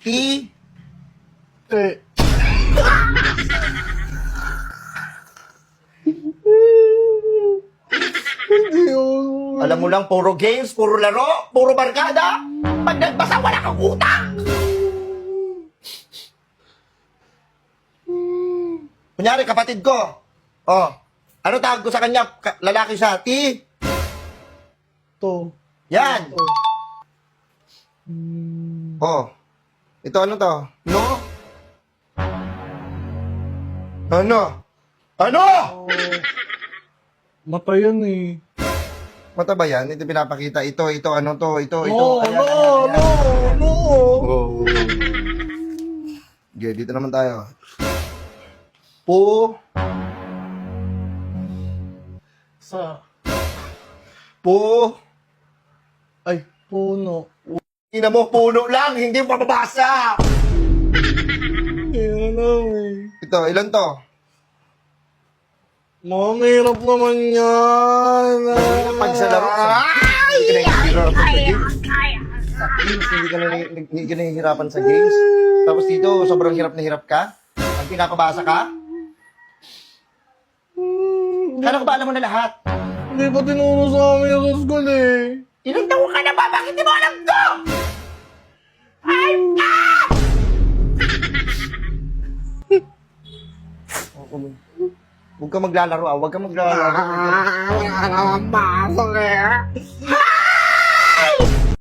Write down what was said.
T. Hindi yun. Alam mo lang, puro games, puro laro, puro barkada. Pag nagbasa, wala kang utak. Kunyari, kapatid ko. Oh, ano tawag ko sa kanya? Lalaki siya. T. To. Yan. Oh. Ito ano to? No? Ano? Ano? Mata yan eh. Mata ba yan? Ito pinapakita. Ito, ano to? Ito. No, Ayan, no, ayan, ayan. no, no. Oh. Okay, dito naman tayo. Po. Sa. Po. Ay, puno. Ina mo, puno lang. Hindi mo mababasa. Yan lang eh. Ito, ilan to? Mahirap naman yan. Pag sa laro, hindi ka nahihirapan sa games. Tapos dito, sobrang hirap na hirap ka. Ang pinapabasa ka. Kala ko ba alam mo na lahat? Hindi pa tinuro sa amin yung sa school eh. Ilang taon ka na ba? Bakit di mo alam to? Ay, Huwag ka maglalaro ah. Huwag ka maglalaro. Wala naman pasok eh.